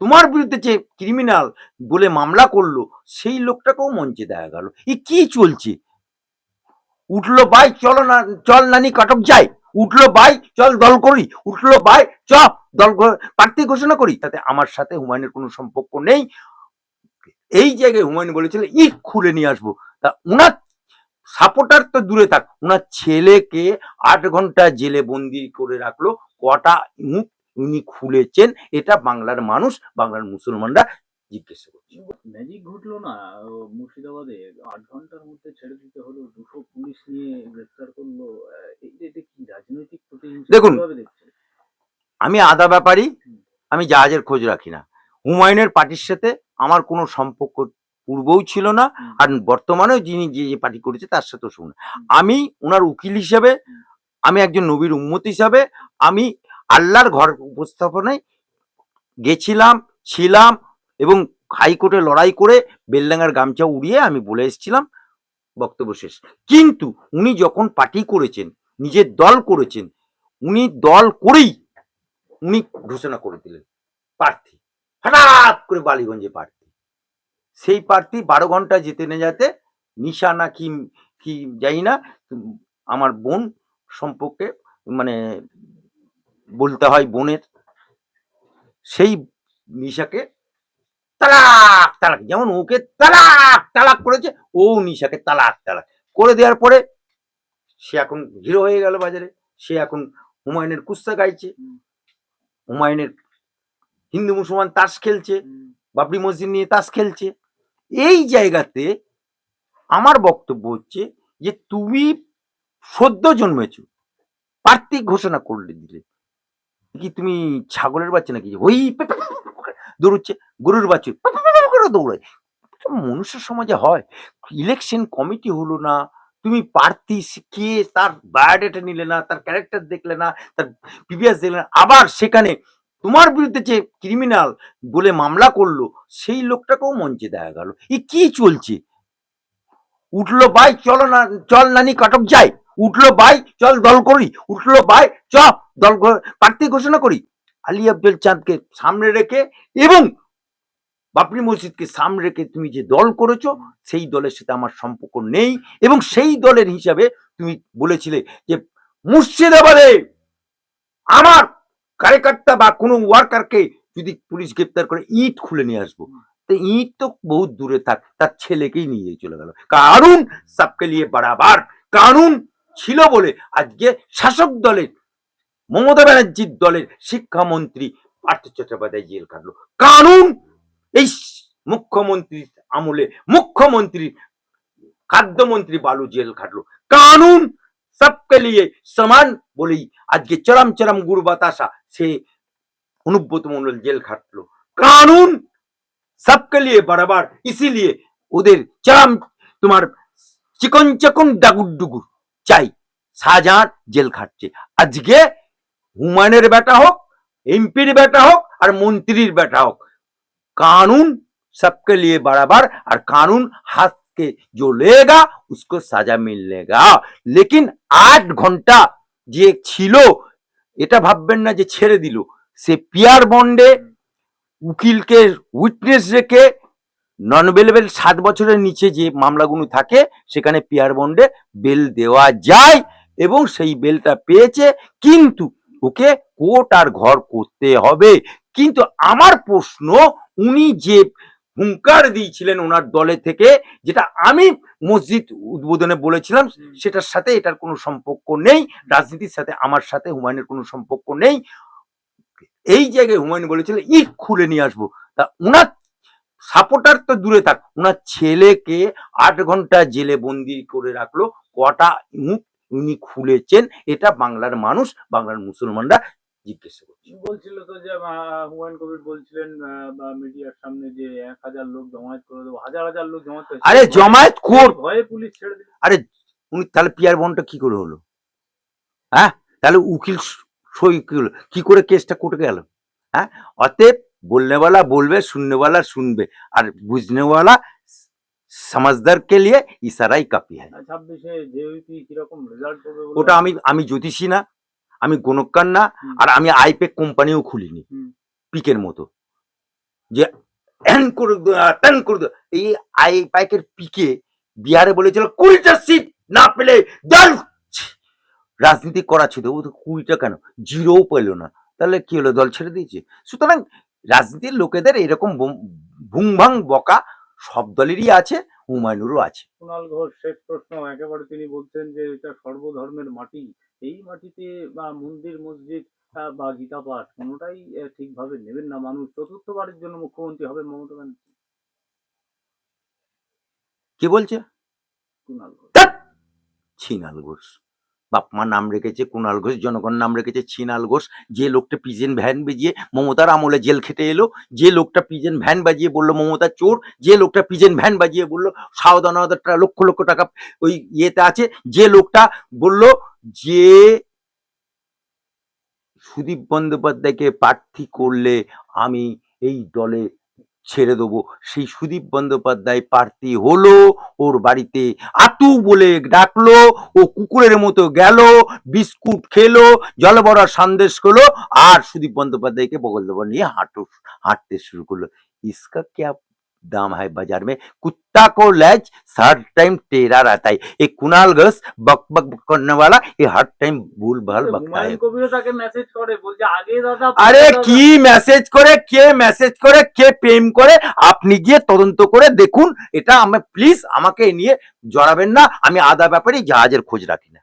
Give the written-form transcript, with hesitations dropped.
তোমার বিরুদ্ধে যে ক্রিমিনাল বলে মামলা করলো সেই লোকটাকেও মঞ্চে দেখা গেল। কি চলছে? উঠলো ভাই চলো না, চল নানি কাটক যাই, উঠলো ভাই চল দল করি, উঠলো ভাই চ দল প্রার্থী ঘোষণা করি, তাতে আমার সাথে হুমায়ুনের কোনো সম্পর্ক নেই। এই জায়গায় হুমায়ুন বলেছিল ইট খুলে নিয়ে আসবো। তা উনার সাপোর্টার তো দূরে থাক, উনার ছেলেকে ৮ ঘন্টা জেলে বন্দি করে রাখলো। কটা মুখ উনি খুলেছেন এটা বাংলার মানুষ, বাংলার মুসলমানরা জিজ্ঞাসা করছে। ম্যাজিক ঘটলো না মুর্শিদাবাদে? ৮ ঘন্টার মধ্যে ছেড়ে দিতে হলো, ২০০ পুলিশ নিয়ে গ্রেফতার করলো। এটা কি রাজনৈতিক প্রতিহিংসা দেখুন, কিভাবে দেখছেন? আমি আদা ব্যাপারী, আমি জাহাজের খোঁজ রাখি না। হুমায়ুনের পার্টির সাথে আমার কোনো সম্পর্ক পূর্বও ছিল না, আর বর্তমানেও যিনি যে পার্টি করেছে তার সাথেও শুন। আমি ওনার উকিল হিসেবে, আমি একজন নবীর উম্মত হিসাবে, আমি আল্লাহর ঘর উপস্থাপনায় গেছিলাম, ছিলাম, এবং হাইকোর্টে লড়াই করে বেলডাঙ্গার গামছা উড়িয়ে আমি বলে এসেছিলাম, বক্তব্য শেষ। কিন্তু উনি যখন পার্টি করেছেন, নিজের দল করেছেন, উনি দল করেই উনি ঘোষণা করে দিলেন প্রার্থী, হঠাৎ করে বালিগঞ্জে প্রার্থী। সেই প্রার্থী 12 ঘন্টা যেতে না যেতে নিশা না কি কি জানি না, আমার বোন সম্পর্কে মানে বলতে হয় বোনের, সেই নিশাকে তালাক তালাক, যেমন ওকে তালাক তালাক করেছে, ও নিশাকে তালাক তালাক করে দেওয়ার পরে সে এখন হিরো হয়ে গেল বাজারে। সে এখন হুমায়ুনের কুস্সা গাইছে, হুমায়ুনের হিন্দু মুসলমান তাস খেলছে, বাবরি মসজিদ নিয়ে তাস খেলছে। এই জায়গাতে আমার বক্তব্য হচ্ছে যে তুমি সদ্য জন্মেছ, প্রার্থী ঘোষণা করলে দিলে কি তুমি ছাগলের বাচ্চা নাকি? ওই দৌড়চ্ছে, গরুর বাচ্চা করে দৌড়ায়। মনুষ্য সমাজে হয়? ইলেকশন কমিটি হলো না, তুমি প্রার্থী শিখিয়ে তার বায়োডাটা নিলে না, তার ক্যারেক্টার দেখলে না, তার প্রিভিয়াস দেখলে না, আবার সেখানে তোমার বিরুদ্ধে যে ক্রিমিনাল বলে মামলা করলো সেই লোকটাকেও মঞ্চে দেখা গেল। কি চলছে? উঠলো ভাই চলো না, চল নানি কাটক যাই, উঠলো ভাই চল দল করি, উঠলো ভাই চ দল প্রার্থী ঘোষণা করি। আলী আব্দুল চাঁদকে সামনে রেখে এবং বাবরি মসজিদকে সামনে রেখে তুমি যে দল করেছো সেই দলের সাথে আমার সম্পর্ক নেই, এবং সেই দলের হিসাবে তুমি বলেছিলে যে মুর্শিদাবাদে আমার কার্যকর্তা বা কোনো ওয়ার্কারকে যদি পুলিশ গ্রেপ্তার করে ইট খুলে নিয়ে আসবো। তো ইট তো বহুত দূরে থাক, তার ছেলেকেই নিয়ে চলে গেল। কারণ সবকে লিয়ে বরাবর কানুন ছিল বলে আজকে শাসক দলের মমতা ব্যানার্জির দলের শিক্ষামন্ত্রী পার্থ চট্টোপাধ্যায় জেল কাটলো। কানুন এই মুখ্যমন্ত্রীর আমলে মুখ্যমন্ত্রী খাদ্যমন্ত্রী বালু জেল খাটলো। কানুন सबके लिए समान বলেই আজকে চরম চরম গুড় বাতাসা সে অনুব্রত মন্ডল জেল খাটলো। কানুন सबके लिए बराबर, इसीलिए ওদের চরম তোমার চিকন চিকন ডাগুর ডুগুর চাই, শাহজাহান জেল খাটছে। আজকে হুমায়ুনের বেটা হোক, এমপির বেটা হোক, আর মন্ত্রীর বেটা হোক, कानून सबके लिए बराबर, और कानून हाथ के जो लेगा उसको सजा मिलेगा। लेकिन 8 ঘন্টা যে ছিল, এটা ভাববেন না যে ছেড়ে দিল। সে পিয়ার বন্ডে উকিলকে উইটনেস রেখে নন বেলেবল 7 বছরের নিচে যে মামলাগুলো থাকে সেখানে পিয়ার বন্ডে বেল দেওয়া যায়, এবং সেই বেলটা পেয়েছে। কিন্তু ওকে কোর্ট আর ঘর করতে হবে। কিন্তু আমার প্রশ্ন, উনি যে হুঙ্কার দিয়েছিলেন ওনার দলে থেকে, যেটা আমি মসজিদ উদ্বোধনে বলেছিলাম, সেটার সাথে এটার কোনো সম্পর্ক নেই, রাজনীতির সাথে আমার সাথে হুমায়ুনের কোনো সম্পর্ক নেই। এই জায়গায় হুমায়ুন বলেছিল ইট খুলে নিয়ে আসবো। তা উনার সাপোর্টার তো দূরে থাক, উনার ছেলেকে 8 ঘন্টা জেলে বন্দি করে রাখলো। কটা মুখ উনি খুলেছেন এটা বাংলার মানুষ, বাংলার মুসলমানরা জিজ্ঞাসা করছে। বলছিল তো যে হুমায়ুন কবির বলছিলেন মিডিয়ার সামনে যে 1000 লোক জমায়েত করে দেবো, হাজার হাজার লোক জমায়েত করে। আরে জমায়েত কর, ভয়ে পুলিশ ছেড়ে দিল। আরে উনি তাহলে পিয়ার বন্ডটা কি করে হলো? হ্যাঁ, তাহলে উকিল সই কি করে কেসটা কোর্টে গেল? হ্যাঁ, অতএব बोलने बोलবে, सुनने শুনবে, আর বুঝনেওয়ালা समझदार के लिए इशारा ही काफी है। 26 এ জেইপি কিরকম রেজাল্ট হবে বলে? ওটা আমি জ্যোতিষী না, আমি গণককার না, আর আমি আইপেক কোম্পানিও খুলিনি পিকের মতো। যে এন করে দো, ত্যান করে দো। এই আই পাইকের পিকে বিহারে বলেছিল 20টা সিট না পেলে দল রাজনীতি করা ছিল, ও তো 20টা কেন, জিরোও পেল না, তাহলে কি হলো, দল ছেড়ে দিয়েছে। সুতরাং রাজনীতির লোকেদের এরকম ভুংভাং বকা সব দলেরই আছে, হুমায়ুনেরও আছে। কুণাল ঘোষ শেষ প্রশ্ন, একেবারে তিনি বলছেন যে এটা সর্বধর্মের মাটি, এই মাটিতে বা মন্দির মসজিদ বা গীতা পাঠ কোনোটাই ঠিকভাবে নেবেন না মানুষ। চতুর্থবারের জন্য মুখ্যমন্ত্রী হবে মমতা ব্যানার্জি। কে বলছে? কুণাল ঘোষ। ধ্যাৎ! ছিনাল ঘোষ, বাপ মা নাম রেখেছে কুণাল ঘোষ, জনগণ নাম রেখেছে ছিনাল ঘোষ। যে লোকটা পিজেন ভ্যান বাজিয়ে মমতার আমলে জেল খেটে এলো, যে লোকটা পিজেন ভ্যান বাজিয়ে বললো মমতা চোর, যে লোকটা পিজেন ভ্যান বাজিয়ে বললো সাবধান টাকা লক্ষ লক্ষ টাকা ওই ইয়েতে আছে, যে লোকটা বললো যে সুদীপ বন্দ্যোপাধ্যায়কে প্রার্থী করলে আমি এই দলে ছেড়ে দেবো, সেই সুদীপ বন্দ্যোপাধ্যায় প্রার্থী হলো, ওর বাড়িতে আতু বলে ডাকলো, ও কুকুরের মতো গেল, বিস্কুট খেলো, জল ভরা সন্দেশ করলো, আর সুদীপ বন্দ্যোপাধ্যায়কে বগল দেবো নিয়ে হাঁটতে শুরু করলো। इसका क्या दाम है बाजार में, कुत्ता को लैज हर टाइम टेढ़ा रहता है। ये कुणाल घोष बक बक बक करने वाला ये हर टाइम भूल भाल बकता है। হুমায়ুন কবিরও তাকে মেসেজ করে, বলছে আগে দাদা আরে পরে দাদা। কি মেসেজ করে, কে মেসেজ করে, কে প্রেম করে, আপনি গিয়ে তদন্ত করে দেখুন। এটা আমি প্লিজ আমাকে এ নিয়ে জড়াবেন না, আমি আদা ব্যাপারে জাহাজের খোঁজ রাখি না।